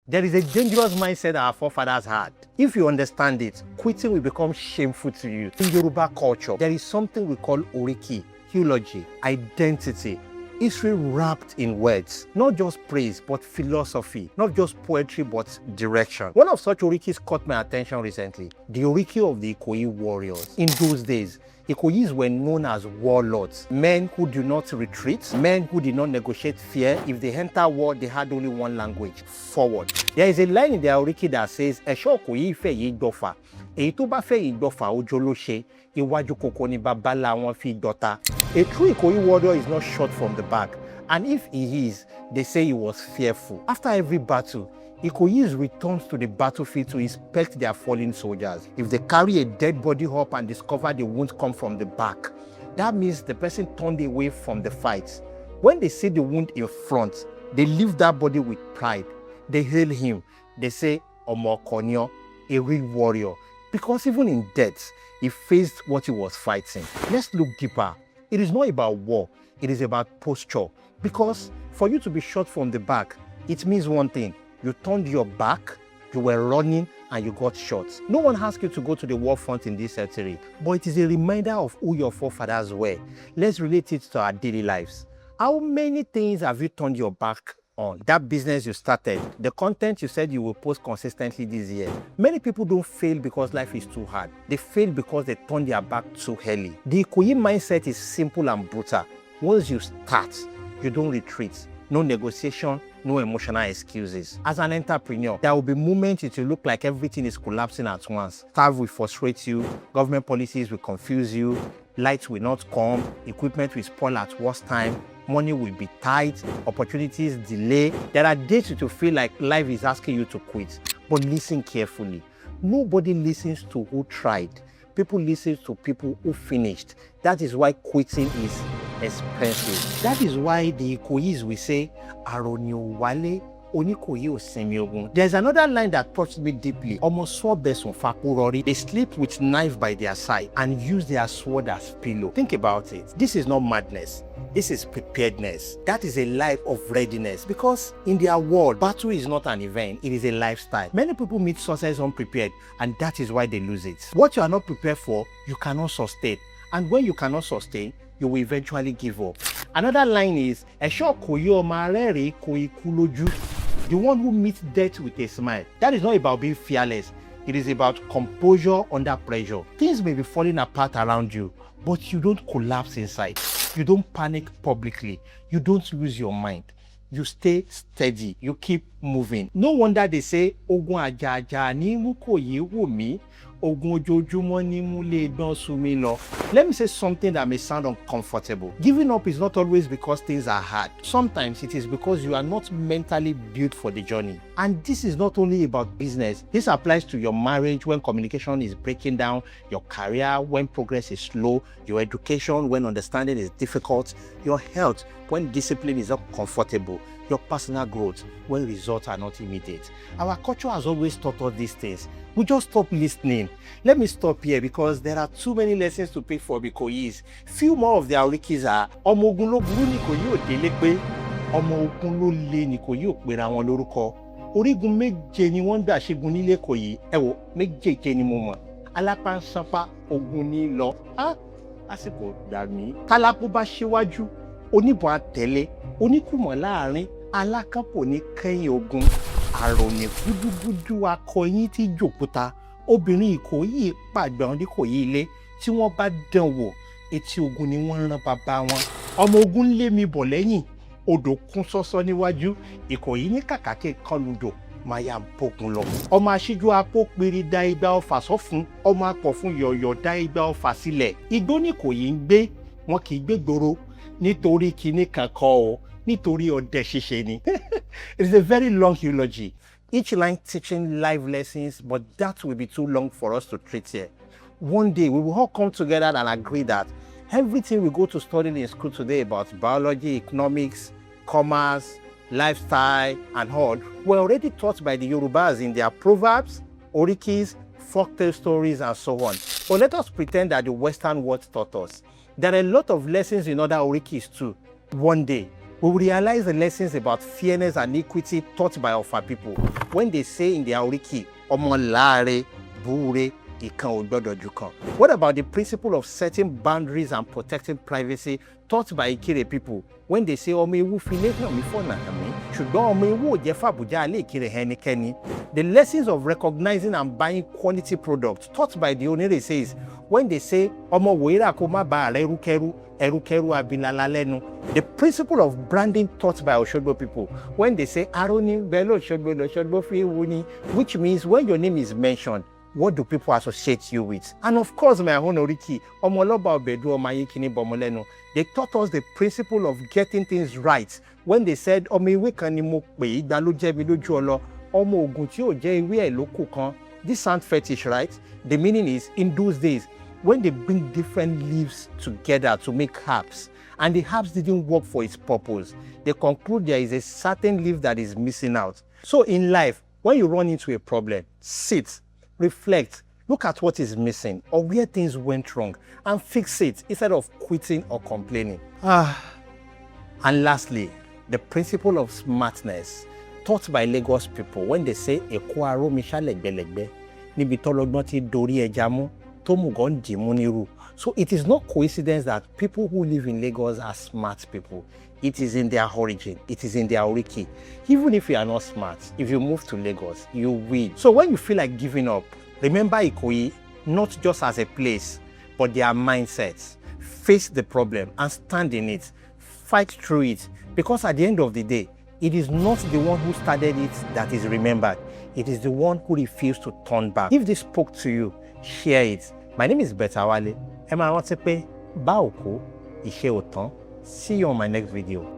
There is a dangerous mindset our forefathers had. If you understand it, quitting will become shameful to you. In Yoruba culture, there is something we call oriki, eulogy, identity, history wrapped in words. Not just praise, but philosophy. Not just poetry, but direction. One of such orikis caught my attention recently. The oriki of the Ikoyi warriors. In those days, Ikoyis were known as warlords, men who do not retreat, men who did not negotiate fear. If they enter war, they had only one language: forward. There is a line in their oriki that says, "Ẹ̀ṣọ́ Ikoyi fẹ́ yìí gbọ́fà, èyí tó bá fẹ́ yìí gbọ́fà ojo ló ṣe, iwájú kòkó ni babala wọn fi dọ́ta." A true Ikoyi warrior is not shot from the back, and if he is, they say he was fearful. After every battle, Ikoyis returns to the battlefield to inspect their fallen soldiers. If they carry a dead body up and discover the wounds come from the back, that means the person turned away from the fight. When they see the wound in front, they leave that body with pride. They hail him. They say, "Omo Konyo," a real warrior. Because even in death, he faced what he was fighting. Let's look deeper. It is not about war. It is about posture. Because for you to be shot from the back, it means one thing. You turned your back, you were running, and you got shot. No one asked you to go to the war front in this century, but it is a reminder of who your forefathers were. Let's relate it to our daily lives. How many things have you turned your back on? That business you started, the content you said you will post consistently this year. Many people don't fail because life is too hard. They fail because they turn their back too early. The Ikoyi mindset is simple and brutal. Once you start, you don't retreat. No negotiation, no emotional excuses. As an entrepreneur, there will be moments it will look like everything is collapsing at once. Staff will frustrate you, government policies will confuse you, lights will not come, equipment will spoil at worst time, money will be tight, opportunities delay. There are days it will feel like life is asking you to quit. But listen carefully. Nobody listens to who tried. People listen to people who finished. That is why quitting is expensive. That is why the Ikoyis will say, "Aroni o wale, onikoyi o sinmi ogun." There's another line that touched me deeply. Omo swabe sun fakurori. They sleep with knife by their side and use their sword as pillow. Think about it. This is not madness. This is preparedness. That is a life of readiness. Because in their world, battle is not an event, it is a lifestyle. Many people meet success unprepared, and that is why they lose it. What you are not prepared for, you cannot sustain. And when you cannot sustain, you will eventually give up. Another line is, "Ẹ̀ṣọ́ Ikoyi ọmọ arẹ́rìn kò ikú lójú." The one who meets death with a smile. That is not about being fearless. It is about composure under pressure. Things may be falling apart around you, but you don't collapse inside. You don't panic publicly. You don't lose your mind. You stay steady. You keep moving. No wonder they say, "Ogun ajaja ni mu Ikoyi wò mí, ogun ojoojúmọ́ ni mu lè gbọ́n sú mi lọ." Let me say something that may sound uncomfortable. Giving up is not always because things are hard. Sometimes it is because you are not mentally built for the journey. And this is not only about business. This applies to your marriage when communication is breaking down, your career when progress is slow, your education when understanding is difficult, your health when discipline is not comfortable, your personal growth when results are not immediate. Our culture has always taught us these things. We just stop listening. Let me stop here because there are too many lessons to pick for Ikoyis. Few more of their orikis are, "Ọmọ ogun ló burú ni Ikoyi ò délé pé, ọmọ ogun ló lé ni Ikoyi ò pera wọn lórúkọ. Orígun méje ni wọ́n gbà ṣẹ́gun nílé Ikoyi. Ẹ wò, méjèèje ni mo mọ̀. Alápá ń sanpá, ogun ní lọ. Lásìkò gbà mí. Tálákú bá ṣíwájú, oníbọn àtẹ̀lé, oníkùmọ̀ láàrin, alákànpọ̀ ní kẹ́yìn ogun. Àròyìn gúdúgúdú akọyin tí jòkúta. Obìnrin Ikoyi pàgbọ́n ní Ikoyi ilé. Tí wọ́n bá dán wò, etí ogun ni wọ́n rán bàbá wọn. Ọmọ ogun lé mi bọ̀ lẹ́yìn. Odò kún sọ́sọ́ níwájú. Ikoyi ní kàkàkẹ́ kan lùdò. Maya bógun lọ. Ọmọ aṣíjú apó péré dá igba ọfà sọ́fun. Ọmọ apọ̀ fún yọ̀yọ̀ dá igba ọfà sílẹ̀. Igbó ní Ikoyi ń gbé. Wọn kì í gbé gbòòrò. Nítorí kinní kan kọ́ ọ. Nítorí ọdẹ ṣíṣe ni. It is a very long eulogy. Each line teaching life lessons, but that will be too long for us to treat here. One day, we will all come together and agree that everything we go to study in school today about biology, economics, commerce, lifestyle, and all were already taught by the Yorubas in their proverbs, orikis, folktale stories, and so on. But let us pretend that the Western world taught us. There are a lot of lessons in other orikis too. One day, We will realize the lessons about fairness and equity taught by our people when they say in their oriki, "Omo laare, bure, ikan o gbodo ju kan." What about the principle of setting boundaries and protecting privacy taught by Ikire people when they say, "Omo ewu fi le han mi fona mi, ṣùgbọ́n ọmọ ewu ò jẹ́ fàbújá lè Ikire ẹnikẹ́ni." The lessons of recognizing and buying quality products taught by the Onire says when they say, "Omo woira ko ma ba erukeru, erukeru abilala lẹ́nu." The principle of branding taught by Oshogbo people when they say, "Aroni belo Oshogbo fi wuni," which means when your name is mentioned, what do people associate you with? And of course, my own oriki, Omoloba Obedu Omayekini Bomolenu, they taught us the principle of getting things right when they said, "Omiwe kanimo pe igbaluje mi loju olo, omo ogun ti o je iwe e loko kan." This sounds fetish, right? The meaning is, in those days, when they bring different leaves together to make herbs, and the herbs didn't work for its purpose, they conclude there is a certain leaf that is missing out. So in life, when you run into a problem, sit, reflect, look at what is missing or where things went wrong and fix it instead of quitting or complaining. And lastly, the principle of smartness taught by Lagos people when they say, "Eko aro mi sha legbelegbe, nibi tologbon ti dori eja mu, tomugon dimu niru." So it is not coincidence that people who live in Lagos are smart people. It is in their origin. It is in their oriki. Even if you are not smart, if you move to Lagos, you will. So when you feel like giving up, remember Ikoyi not just as a place, but their mindsets. Face the problem and stand in it. Fight through it. Because at the end of the day, it is not the one who started it that is remembered. It is the one who refused to turn back. If this spoke to you, share it. My name is Betawale. Ẹ máa rántí pé bá òkú, ìṣe ò tán. See you on my next video.